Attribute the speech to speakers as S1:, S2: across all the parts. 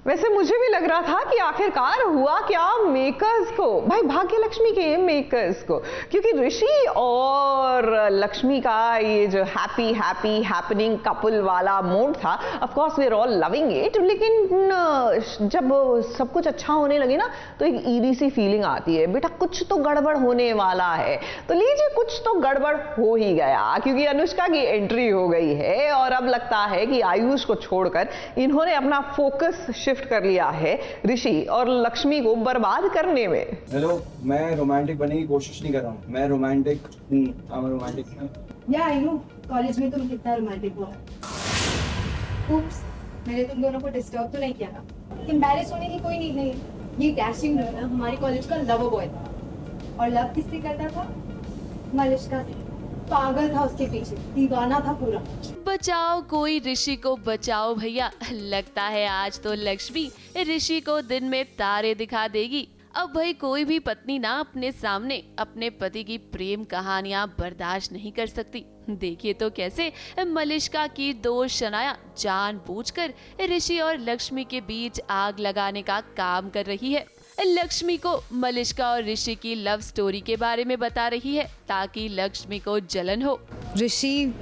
S1: वैसे मुझे भी लग रहा था कि आखिरकार हुआ क्या मेकर्स को, भाई भाग्य लक्ष्मी के मेकर्स को, क्योंकि ऋषि और लक्ष्मी का ये जो हैप्पी हैप्पी हैपनिंग कपल वाला मूड था, of course we are all loving it, लेकिन जब सब कुछ अच्छा होने लगे ना तो एक ईदी सी फीलिंग आती है, बेटा कुछ तो गड़बड़ होने वाला है। तो लीजिए कुछ तो गड़बड़ हो ही गया, क्योंकि अनुष्का की एंट्री हो गई है और अब लगता है कि आयुष को छोड़कर इन्होंने अपना फोकस शिफ्ट कर लिया है ऋषि और लक्ष्मी को बर्बाद करने में।
S2: हेलो, मैं रोमांटिक बनने की कोशिश नहीं कर रहा हूँ, मैं रोमांटिक हूँ।
S3: या आई नो, कॉलेज में तुम कितना रोमांटिक हो। उप्स, मैंने तुम दोनों को डिस्टर्ब तो नहीं किया ना? एम्बैरेस होने की कोई नीड नहीं। ये डैशिंग लड़का हमारे कॉलेज का लवर बॉय था, और लव किससे करता था? मलिष्का से। पागल था उसके पीछे, दीवाना था पूरा।
S4: बचाओ कोई ऋषि को बचाओ भैया। लगता है आज तो लक्ष्मी ऋषि को दिन में तारे दिखा देगी। अब भाई कोई भी पत्नी ना अपने सामने अपने पति की प्रेम कहानियां बर्दाश्त नहीं कर सकती। देखिए तो कैसे मलिष्का की दोस्त शनाया जानबूझकर ऋषि और लक्ष्मी के बीच आग लगाने का काम कर रही है। लक्ष्मी को मलिष्का और ऋषि की लव स्टोरी के बारे में बता रही है ताकि लक्ष्मी को जलन हो।
S5: ऋषि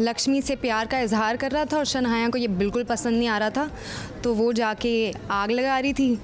S5: लक्ष्मी से प्यार का इजहार कर रहा था और शनाया को ये बिल्कुल पसंद नहीं आ रहा था, तो वो जाके आग लगा रही थी।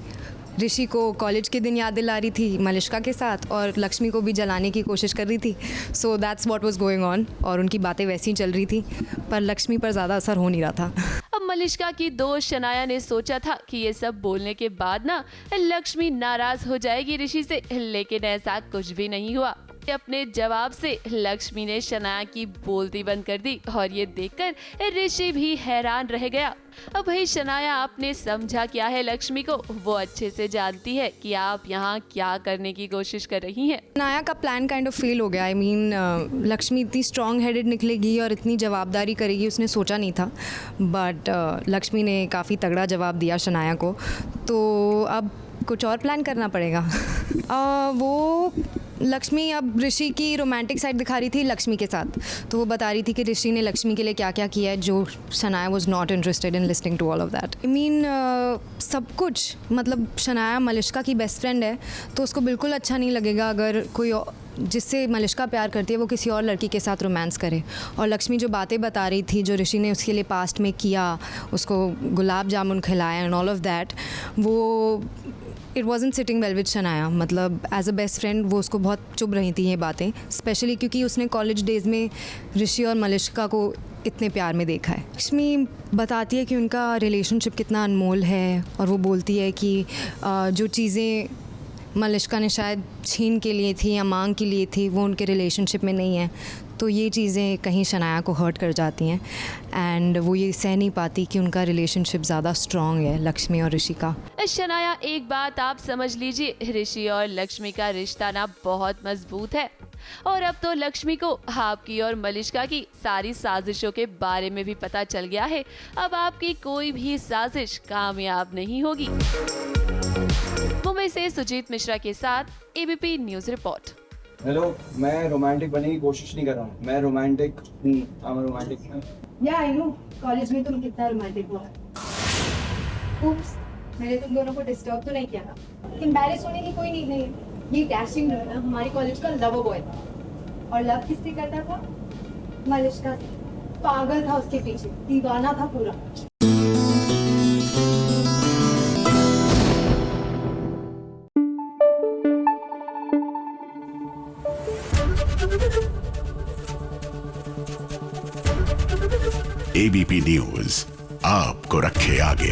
S5: ऋषि को कॉलेज के दिन याद दिला रही थी मलिष्का के साथ, और लक्ष्मी को भी जलाने की कोशिश कर रही थी। So that's what was going on, और उनकी बातें वैसी ही चल रही थी, पर लक्ष्मी पर ज़्यादा असर हो नहीं रहा था।
S4: अब मलिष्का की दोस्त शनाया ने सोचा था कि ये सब बोलने के बाद ना लक्ष्मी नाराज हो जाएगी ऋषि से, लेकिन ऐसा कुछ भी नहीं हुआ। अपने जवाब से लक्ष्मी ने शनाया की बोलती बंद कर दी, और ये देखकर ऋषि भी हैरान रह गया। अब भाई शनाया आपने समझा क्या है लक्ष्मी को, वो अच्छे से जानती है कि आप यहाँ क्या करने की कोशिश कर रही हैं।
S5: शनाया का प्लान काइंड ऑफ फेल हो गया। आई मीन लक्ष्मी इतनी स्ट्रॉन्ग हेडेड निकलेगी और इतनी जवाबदारी करेगी, उसने सोचा नहीं था, बट लक्ष्मी ने काफ़ी तगड़ा जवाब दिया शनाया को। तो अब कुछ और प्लान करना पड़ेगा। वो लक्ष्मी अब ऋषि की रोमांटिक साइड दिखा रही थी लक्ष्मी के साथ, तो वो बता रही थी कि ऋषि ने लक्ष्मी के लिए क्या क्या किया है, जो Shanaya was not interested in listening to all of that. I mean सब कुछ, मतलब शनाया मलिष्का की बेस्ट फ्रेंड है, तो उसको बिल्कुल अच्छा नहीं लगेगा अगर कोई जिससे मलिष्का प्यार करती है वो किसी और लड़की के साथ रोमांस करे। और लक्ष्मी जो बातें बता रही थी, जो ऋषि ने उसके लिए पास्ट में किया, उसको गुलाब जामुन खिलाया एंड ऑल ऑफ दैट, वो it wasn't sitting well with Shanaya. मतलब एज अ बेस्ट फ्रेंड वो उसको बहुत चुभ रही थी ये बातें, स्पेशली क्योंकि उसने कॉलेज डेज़ में ऋषि और मलिष्का को इतने प्यार में देखा है। लक्ष्मी बताती है कि उनका रिलेशनशिप कितना अनमोल है, और वो बोलती है कि जो चीज़ें मलिष्का ने शायद छीन के लिए थी या मांग के लिए थी, वो उनके रिलेशनशिप में नहीं है। तो ये चीज़ें कहीं शनाया को हर्ट कर जाती हैं, एंड वो ये सह नहीं पाती कि उनका रिलेशनशिप ज़्यादा स्ट्रॉन्ग है लक्ष्मी और ऋषि का।
S4: शनाया एक बात आप समझ लीजिए, ऋषि और लक्ष्मी का रिश्ता ना बहुत मजबूत है, और अब तो लक्ष्मी को आपकी और मलिष्का की सारी साजिशों के बारे में भी पता चल गया है। अब आपकी कोई भी साजिश कामयाब नहीं होगी। मुंबई से सुजीत मिश्रा के साथ एबीपी न्यूज रिपोर्ट।
S2: हेलो, मैं रोमांटिक बनने की कोशिश नहीं कर रहा हूँ, मैं रोमांटिक हूँ।
S3: या आई नो, कॉलेज में तुम कितना रोमांटिक हो। उप्स, मैंने तुम दोनों को डिस्टर्ब तो नहीं किया ना? एम्बैरेस होने की कोई नीड नहीं। ये डैशिंग लड़का हमारे कॉलेज का लवर बॉय था, और लव किससे करता था? मलिष्का से। पागल था उसके पीछे, दीवाना था पूरा।
S6: एबीपी न्यूज आपको रखे आगे।